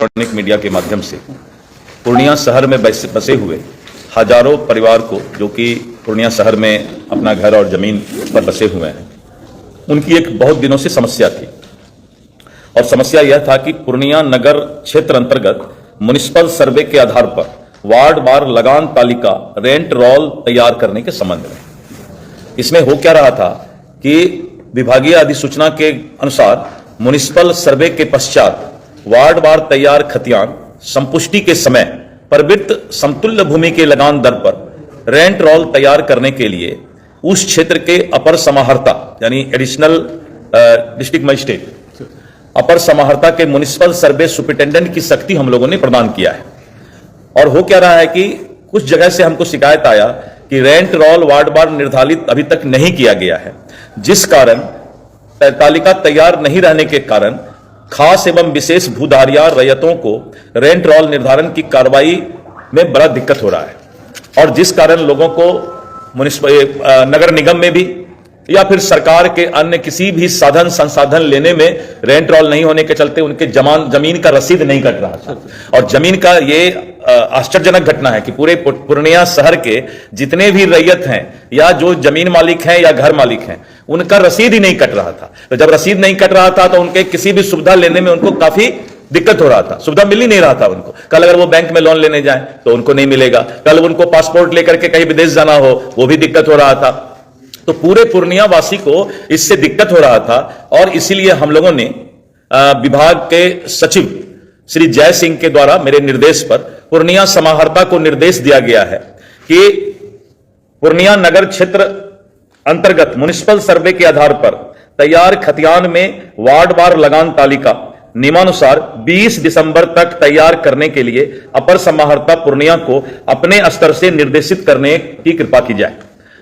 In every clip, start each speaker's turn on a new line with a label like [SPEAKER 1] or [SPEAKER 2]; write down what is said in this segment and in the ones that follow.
[SPEAKER 1] Electronic media के माध्यम से पूर्णिया शहर में बसे हुए हजारों परिवार को, जो कि पूर्णिया शहर में अपना घर और जमीन पर बसे हुए हैं, उनकी एक बहुत दिनों से समस्या थी। और समस्या यह था कि पूर्णिया नगर क्षेत्र अंतर्गत म्युनिसिपल सर्वे के आधार पर वार्ड वार लगान तालिका रेंट रोल तैयार करने के संबंध में। इसमें हो क्या रहा था कि विभागीय अधिसूचना के अनुसार म्युनिसिपल सर्वे के पश्चात वार्ड वार तैयार खतियान संपुष्टि के समय प्रवृत्त समतुल्य भूमि के लगान दर पर रेंट रोल तैयार करने के लिए उस क्षेत्र के अपर समाहर्ता यानी एडिशनल डिस्ट्रिक्ट मजिस्ट्रेट, अपर समाहर्ता के म्युनिसिपल सर्वे सुपरिटेंडेंट की शक्ति हम लोगों ने प्रदान किया है। और हो क्या रहा है कि कुछ जगह से हमको शिकायत आया कि रेंट रोल वार्ड वार निर्धारित अभी तक नहीं किया गया है, जिस कारण तालिका तैयार नहीं रहने के कारण खास एवं विशेष भूधारिया रैयतों को रेंट रोल निर्धारण की कार्रवाई में बड़ा दिक्कत हो रहा है। और जिस कारण लोगों को नगर निगम में भी या फिर सरकार के अन्य किसी भी साधन संसाधन लेने में रेंट रोल नहीं होने के चलते उनके जमीन का रसीद नहीं कट रहा था। और जमीन का ये आश्चर्यजनक घटना है कि पूरे पूर्णिया शहर के जितने भी रैयत हैं या जो जमीन मालिक हैं या घर मालिक हैं, उनका रसीद ही नहीं कट रहा था। तो जब रसीद नहीं कट रहा था तो उनके किसी भी सुविधा लेने में उनको काफी दिक्कत हो रहा था, सुविधा मिल ही नहीं रहा था उनको। कल अगर वो बैंक में लोन लेने जाए तो उनको नहीं मिलेगा, कल उनको पासपोर्ट लेकर के कहीं विदेश जाना हो वो भी दिक्कत हो रहा था। तो पूरे पूर्णिया वासी को इससे दिक्कत हो रहा था। और इसीलिए हम लोगों ने विभाग के सचिव श्री जय सिंह के द्वारा मेरे निर्देश पर पूर्णिया समाहर्ता को निर्देश दिया गया है कि पूर्णिया नगर क्षेत्र अंतर्गत म्युनिसिपल सर्वे के आधार पर तैयार खतियान में वार्ड वार लगान तालिका नियमानुसार 20 दिसंबर तक तैयार करने के लिए अपर समाहर्ता पूर्णिया को अपने स्तर से निर्देशित करने की कृपा की जाए।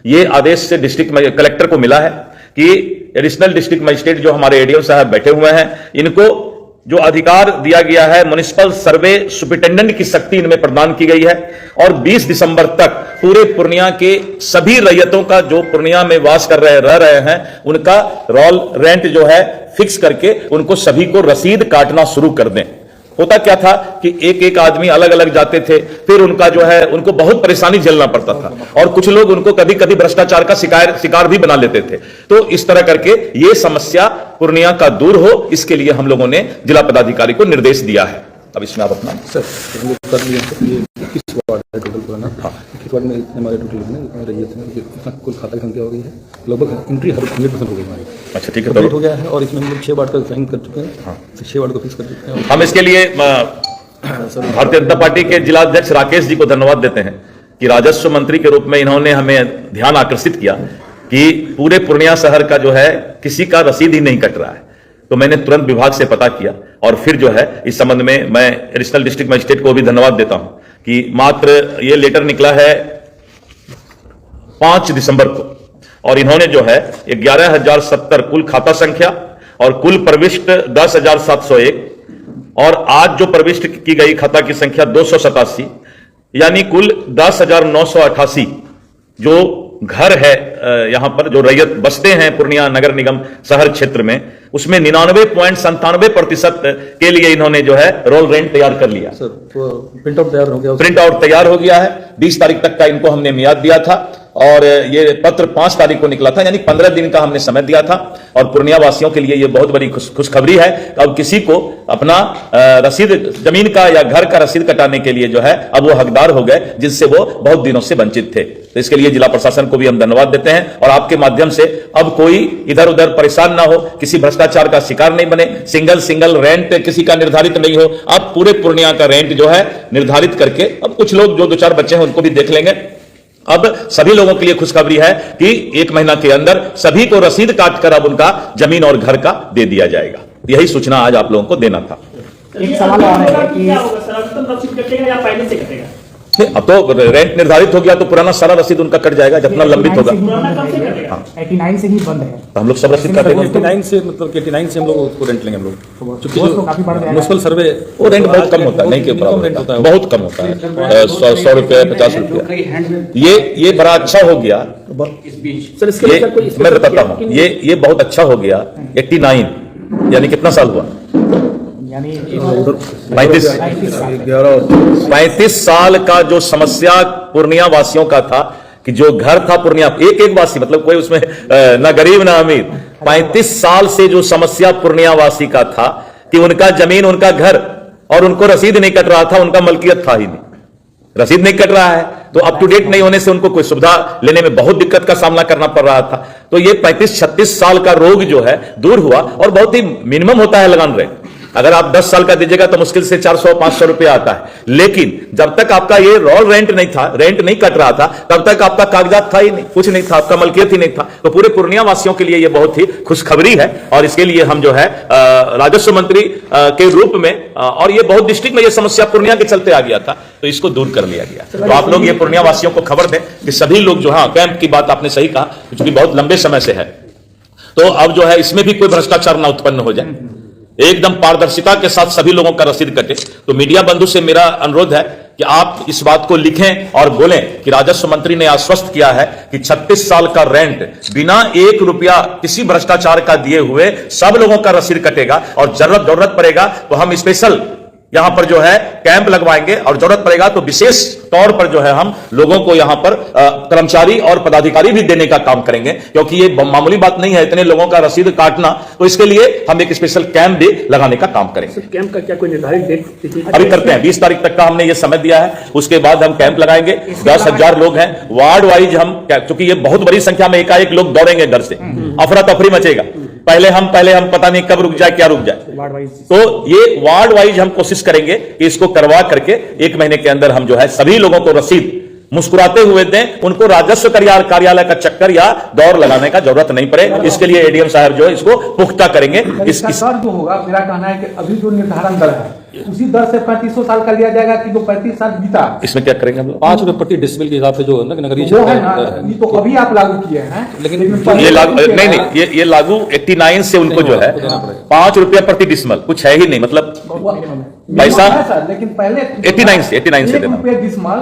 [SPEAKER 1] ये आदेश से डिस्ट्रिक्ट कलेक्टर को मिला है कि एडिशनल डिस्ट्रिक्ट मजिस्ट्रेट जो हमारे एडीओ साहब बैठे हुए हैं, इनको जो अधिकार दिया गया है म्युनिसिपल सर्वे सुपरिटेंडेंट की शक्ति इनमें प्रदान की गई है। और 20 दिसंबर तक पूरे पूर्णिया के सभी रैयतों का जो पूर्णिया में वास कर रह रहे हैं उनका रोल रेंट जो है फिक्स करके उनको सभी को रसीद काटना शुरू कर दें। होता क्या था कि एक एक आदमी अलग अलग जाते थे, फिर उनका जो है उनको बहुत परेशानी झेलना पड़ता था और कुछ लोग उनको कभी कभी भ्रष्टाचार का शिकार भी बना लेते थे। तो इस तरह करके ये समस्या पूर्णिया का दूर हो, इसके लिए हम लोगों ने जिला पदाधिकारी को निर्देश दिया है। अब इसमें आप अपना
[SPEAKER 2] सर किस वार्ड है टोटल पुराना? हाँ, किस वार्ड में हमारे टोटल रैयत है, कुल खाता की संख्या हो गई है, लगभग एंट्री 100% हो गई हमारी।
[SPEAKER 1] अच्छा ठीक है,
[SPEAKER 2] कंप्लीट हो गया है। और इसमें हम लोग 6 वार्ड का साइन कर चुके हैं। हाँ, 6 वार्ड को फिक्स कर चुके हैं।
[SPEAKER 1] हम इसके लिए भारतीय जनता पार्टी के जिला अध्यक्ष राकेश जी को धन्यवाद देते हैं कि राजस्व मंत्री के रूप में इन्होंने हमें ध्यान आकर्षित किया कि पूरे पूर्णिया शहर का जो है किसी का रसीद ही नहीं कट रहा है। तो मैंने तुरंत विभाग से पता किया और फिर जो है इस संबंध में मैं एडिशनल डिस्ट्रिक्ट मजिस्ट्रेट को भी धन्यवाद देता हूं कि मात्र ये लेटर निकला है 5 दिसंबर को और इन्होंने जो है 11,070 कुल खाता संख्या और कुल प्रविष्ट 10,701 और आज जो प्रविष्ट की गई खाता की संख्या 287 यानी कुल 10,988 जो घर है यहां पर जो रैयत बसते हैं पूर्णिया नगर निगम शहर क्षेत्र में, उसमें 99.97% के लिए इन्होंने जो है रोल रेंट तैयार कर लिया।
[SPEAKER 2] सर प्रिंट आउट तैयार हो गया?
[SPEAKER 1] प्रिंट आउट तैयार हो गया है। 20 तारीख तक का इनको हमने मियाद दिया था और ये पत्र 5 तारीख को निकला था, यानी 15 दिन का हमने समय दिया था। और पूर्णिया वासियों के लिए ये बहुत बड़ी खुशखबरी है। अब किसी को अपना रसीद जमीन का या घर का रसीद कटाने के लिए जो है अब वो हकदार हो गए, जिससे वो बहुत दिनों से वंचित थे। तो इसके लिए जिला प्रशासन को भी हम धन्यवाद देते हैं और आपके माध्यम से अब कोई इधर उधर परेशान ना हो, किसी भ्रष्टाचार का शिकार नहीं बने, सिंगल रेंट किसी का निर्धारित नहीं हो। आप पूरे पूर्णिया का रेंट जो है निर्धारित करके, अब कुछ लोग जो 2-4 बच्चे हैं उनको भी देख लेंगे। अब सभी लोगों के लिए खुशखबरी है कि 1 महीना के अंदर सभी को रसीद काटकर अब उनका जमीन और घर का दे दिया जाएगा। यही सूचना आज आप लोगों को देना था।
[SPEAKER 3] एक सवाल आ रहा है कि क्या होगा सर, अब रसीद कटेगा या पहले से कटेगा?
[SPEAKER 1] अब तो रेंट निर्धारित हो गया तो पुराना सारा रसीद उनका कट जाएगा जितना लंबित होगा।
[SPEAKER 3] 89 से ही बंद है
[SPEAKER 1] तो हम लोग सब रसीद काटेंगे।
[SPEAKER 2] 89 से मतलब 89 से हम लोग उसको रेंट लेंगे हम लोग, क्योंकि म्युनिसिपल सर्वे
[SPEAKER 1] वो रेंट बहुत कम होता है, नहीं के बराबर होता है, बहुत कम होता है, 100 रुपये 50 रुपया। ये बड़ा अच्छा हो गया। मैं बताता हूँ, ये बहुत अच्छा हो गया। 89 यानी कितना साल हुआ?
[SPEAKER 3] यानी
[SPEAKER 1] 35 साल का जो समस्या पूर्णिया वासियों का था कि जो घर था पूर्णिया एक एक वासी, मतलब कोई उसमें ना गरीब ना अमीर, 35 साल से जो समस्या पूर्णिया वासी का था कि उनका जमीन, उनका घर, और उनको रसीद नहीं कट रहा था, उनका मलकियत था ही नहीं, रसीद नहीं कट रहा है, तो अप टू डेट नहीं होने से उनको कोई सुविधा लेने में बहुत दिक्कत का सामना करना पड़ रहा था। तो ये 35-36 साल का रोग जो है दूर हुआ, और बहुत ही मिनिमम होता है लगान रेट। अगर आप 10 साल का दीजिएगा तो मुश्किल से 400-500 रुपया आता है, लेकिन जब तक आपका ये रॉल रेंट नहीं था, रेंट नहीं कट रहा था, तब तक आपका कागजात था ही नहीं, कुछ नहीं था, आपका मलकियत ही नहीं था। तो पूरे पूर्णिया वासियों के लिए ये बहुत ही खुशखबरी है, और इसके लिए हम जो है राजस्व मंत्री के रूप में, और ये बहुत डिस्ट्रिक्ट में ये समस्या पूर्णिया के चलते आ गया था, तो इसको दूर कर लिया गया। तो आप लोग ये पूर्णिया वासियों को खबर दें कि सभी लोग जो है, कैंप की बात आपने सही कहा, क्योंकि बहुत लंबे समय से है, तो अब जो है इसमें भी कोई भ्रष्टाचार ना उत्पन्न हो जाए, एकदम पारदर्शिता के साथ सभी लोगों का रसीद कटे। तो मीडिया बंधु से मेरा अनुरोध है कि आप इस बात को लिखें और बोलें कि राजस्व मंत्री ने आश्वस्त किया है कि 36 साल का रेंट बिना 1 रुपया किसी भ्रष्टाचार का दिए हुए सब लोगों का रसीद कटेगा, और जरूरत पड़ेगा तो हम स्पेशल यहां पर जो है कैंप लगवाएंगे, और जरूरत पड़ेगा तो विशेष तौर पर जो है हम लोगों को यहां पर कर्मचारी और पदाधिकारी भी देने का काम करेंगे, क्योंकि ये मामूली बात नहीं है इतने लोगों का रसीद काटना। तो इसके लिए हम एक स्पेशल कैंप भी लगाने का काम करेंगे।
[SPEAKER 3] कैंप का क्या कोई निर्धारित डेट
[SPEAKER 1] अभी करते हैं, 20 तारीख तक का हमने ये समय दिया है, उसके बाद हम कैंप लगाएंगे। 10,000 लोग हैं, वार्ड वाइज हम, क्योंकि ये बहुत बड़ी संख्या में एकाएक लोग दौड़ेंगे घर से, अफरा तफरी मचेगा, पहले हम पता नहीं कब रुक जाए, क्या रुक जाए,
[SPEAKER 3] वार्ड वाइज।
[SPEAKER 1] तो ये वार्ड वाइज हम कोशिश करेंगे कि इसको करवा करके 1 महीने के अंदर हम जो है सभी लोगों को रसीद मुस्कुराते हुए दें, उनको राजस्व कार्यालय का चक्कर या दौड़ लगाने का जरूरत नहीं पड़े। इसके लिए एडीएम साहब जो है इसको पुख्ता करेंगे।
[SPEAKER 4] इस दर जो होगा, मेरा कहना है कि अभी जो निर्धारण दर है उसी दर से 3500 साल का लिया जाएगा कि जो 35 साल बीता,
[SPEAKER 1] इसमें क्या करेंगे हम लोग?
[SPEAKER 2] 5 रुपए प्रति डेसिबल के हिसाब से जो नगरीय
[SPEAKER 4] वो है ना, ये तो अभी आप लागू किए हैं,
[SPEAKER 2] लेकिन
[SPEAKER 1] ये लागू नहीं, ये लागू 89 से उनको जो है 5 रुपया प्रति डिसमल, कुछ है ही नहीं, मतलब पैसा,
[SPEAKER 4] लेकिन पहले
[SPEAKER 1] 89 से
[SPEAKER 4] 1 रुपये डिसमल,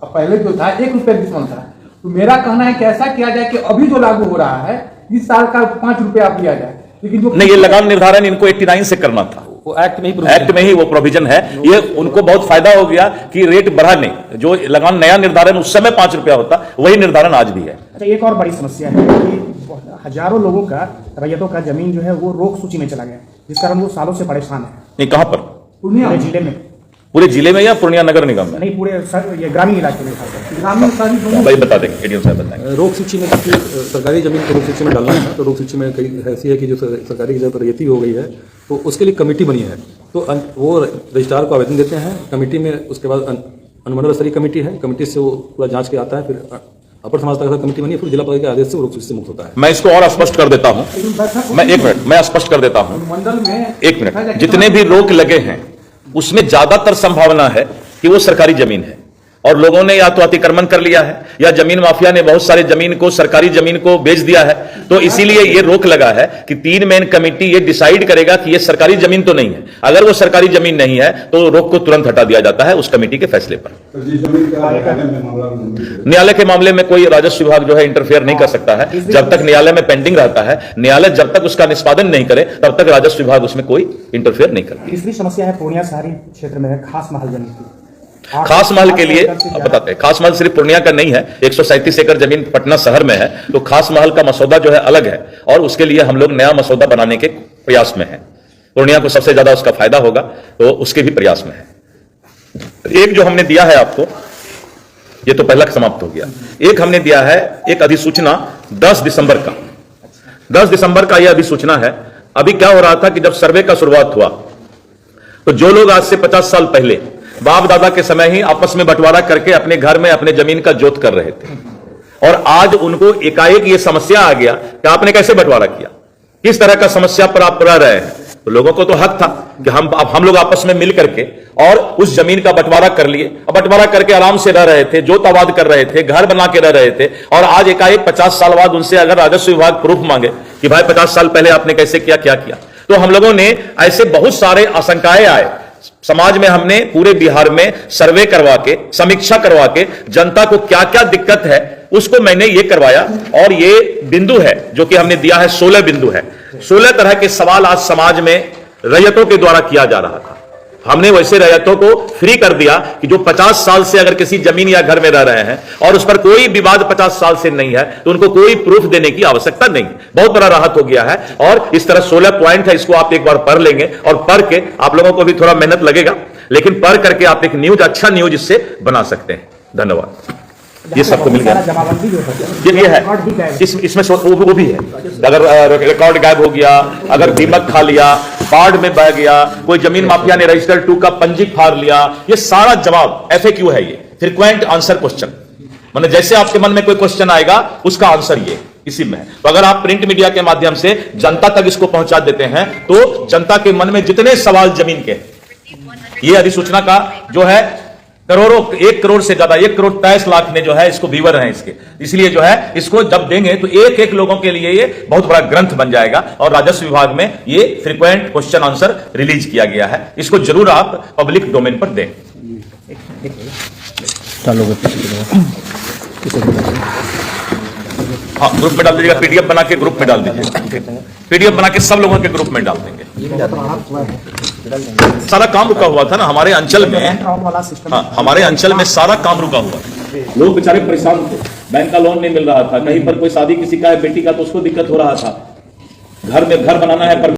[SPEAKER 4] पहले जो था 1 रुपये डिसमल था। तो मेरा कहना है कि ऐसा किया जाए कि अभी जो लागू हो रहा है इस साल का 5 रुपया आप लिया जाए, लेकिन जो
[SPEAKER 1] नहीं, ये लगान निर्धारण इनको 89 से करना था,
[SPEAKER 2] वो एक्ट में ही
[SPEAKER 1] वो प्रोविजन है। ये उनको बहुत फायदा हो गया कि रेट बढ़ा नहीं, जो लगान नया निर्धारण उस समय 5 रुपया होता, वही निर्धारण आज भी है।
[SPEAKER 3] अच्छा, एक और बड़ी समस्या है कि हजारों लोगों का, रैयतों का जमीन जो है वो रोक सूची में चला गया, जिस कारण वो सालों से परेशान है।
[SPEAKER 1] नहीं, कहां पर?
[SPEAKER 4] पूर्णिया
[SPEAKER 3] जिले में,
[SPEAKER 1] पूरे जिले में या पूर्णिया नगर निगम में?
[SPEAKER 3] नहीं पूरे ये ग्रामीण इलाके में,
[SPEAKER 4] ग्रामीण शहरी दोनों।
[SPEAKER 1] भाई बता देंगे, एडीएम साहब बताएंगे।
[SPEAKER 2] रोक सूची में सरकारी जमीन को रोक सूची में डालना है, तो रोक सूची में कई ऐसी है कि जो सरकारी जब रैयती हो गई है तो उसके लिए कमेटी बनी है, तो वो रजिस्ट्रार को आवेदन देते हैं कमेटी में, उसके बाद अनुमंडल स्तरीय कमेटी है, कमेटी से वो पूरा जांच के आता है, फिर अपर समाज तक कमेटी बनी है, फिर जिला पदाधिकारी के आदेश से वो रोक सूची से मुक्त होता है।
[SPEAKER 1] मैं इसको और स्पष्ट कर देता हूं, मैं 1 मिनट मैं स्पष्ट कर देता हूं,
[SPEAKER 4] मंडल में
[SPEAKER 1] 1 मिनट। जितने भी रोक लगे हैं उसमें ज्यादातर संभावना है कि वो सरकारी जमीन है, और लोगों ने या तो अतिक्रमण कर लिया है या जमीन माफिया ने बहुत सारे जमीन को, सरकारी जमीन को बेच दिया है। तो इसीलिए ये रोक लगा है कि 3 मैन कमेटी ये डिसाइड करेगा कि ये सरकारी जमीन तो नहीं है। अगर वो सरकारी जमीन नहीं है तो रोक को तुरंत हटा दिया जाता है उस कमेटी के फैसले पर। न्यायालय के मामले में कोई राजस्व विभाग जो है इंटरफेयर नहीं कर सकता है, जब तक न्यायालय में पेंडिंग रहता है। न्यायालय जब तक उसका निष्पादन नहीं करे तब तक राजस्व विभाग उसमें कोई इंटरफेयर नहीं करता।
[SPEAKER 3] तीसरी समस्या है पूर्णिया शहरी क्षेत्र में है खास महल जमीन की।
[SPEAKER 1] खास महल के लिए आप बताते हैं, खास महल सिर्फ पूर्णिया का नहीं है, 137 एकड़ जमीन पटना शहर में है, तो खास महल का मसौदा जो है अलग है, और उसके लिए हम लोग नया मसौदा बनाने के प्रयास में है। पूर्णिया को सबसे ज्यादा उसका फायदा होगा, तो उसके भी प्रयास में है। एक जो हमने दिया है आपको, ये तो पहला समाप्त हो गया। एक हमने दिया है एक अधिसूचना 10 दिसंबर का। 10 दिसंबर का यह अधिसूचना है। अभी क्या हो रहा था कि जब सर्वे का शुरुआत हुआ तो जो लोग आज से 50 साल पहले बाप दादा के समय ही आपस में बंटवारा करके अपने घर में अपने जमीन का जोत कर रहे थे, और आज उनको एकाएक ये समस्या आ गया कि आपने कैसे बंटवारा किया, किस तरह का समस्या पर आप रह रहे हैं। तो लोगों को तो हक था कि हम लोग आपस में मिल करके और उस जमीन का बंटवारा कर लिए, बंटवारा करके आराम से रह रहे थे, जोत आबाद कर रहे थे, घर बना के रह रहे थे। और आज एकाएक 50 साल बाद उनसे अगर राजस्व विभाग प्रूफ मांगे कि भाई 50 साल पहले आपने कैसे किया, क्या किया, तो हम लोगों ने ऐसे बहुत सारे आशंकाएं आए समाज में। हमने पूरे बिहार में सर्वे करवा के, समीक्षा करवा के जनता को क्या क्या दिक्कत है उसको मैंने ये करवाया, और ये बिंदु है जो कि हमने दिया है, 16 बिंदु है। 16 तरह के सवाल आज समाज में रैयतों के द्वारा किया जा रहा था। हमने वैसे रैयतों को फ्री कर दिया कि जो 50 साल से अगर किसी जमीन या घर में रह रहे हैं और उस पर कोई विवाद 50 साल से नहीं है तो उनको कोई प्रूफ देने की आवश्यकता नहीं। बहुत बड़ा राहत हो गया है। और इस तरह 16 पॉइंट है, इसको आप एक बार पढ़ लेंगे और पढ़ के आप लोगों को भी थोड़ा मेहनत लगेगा, लेकिन पढ़ करके आप एक न्यूज, अच्छा न्यूज इससे बना सकते हैं। धन्यवाद। ये सबको मिल गया।
[SPEAKER 3] जमाबंदी जो है
[SPEAKER 1] ये है,
[SPEAKER 3] रिकॉर्ड भी गायब है।
[SPEAKER 1] इसमें वो भी है। अगर रिकॉर्ड गायब हो गया, अगर दीमक खा लिया, बाढ़ में बह गया, कोई जमीन माफिया ने रजिस्टर 2 का पंजी फाड़ लिया, ये सारा जवाब FAQ है। ये फ्रीक्वेंट आंसर क्वेश्चन, मतलब जैसे आपके मन में कोई क्वेश्चन आएगा उसका आंसर ये इसी में है। तो अगर आप प्रिंट मीडिया के माध्यम से जनता तक इसको पहुंचा देते हैं तो जनता के मन में जितने सवाल जमीन के, ये अधिसूचना का जो है करोड़ों, 1 करोड़ से ज्यादा, 1 करोड़ 23 लाख में जो है इसको व्यूअर हैं इसके, इसलिए जो है इसको जब देंगे तो एक एक लोगों के लिए ये बहुत बड़ा ग्रंथ बन जाएगा। और राजस्व विभाग में ये फ्रीक्वेंट क्वेश्चन आंसर रिलीज किया गया है, इसको जरूर आप पब्लिक डोमेन पर दें। हाँ, ग्रुप में डाल दीजिएगा, PDF बना के ग्रुप में डाल दीजिए, PDF बना के सब लोगों के ग्रुप में डाल देंगे। सारा काम रुका हुआ था ना हमारे अंचल में। हाँ, हमारे अंचल में सारा काम रुका हुआ था, लोग बेचारे परेशान थे, बैंक का लोन नहीं मिल रहा था, कहीं पर कोई शादी किसी का है बेटी का तो उसको दिक्कत हो रहा था, घर में घर बनाना है पर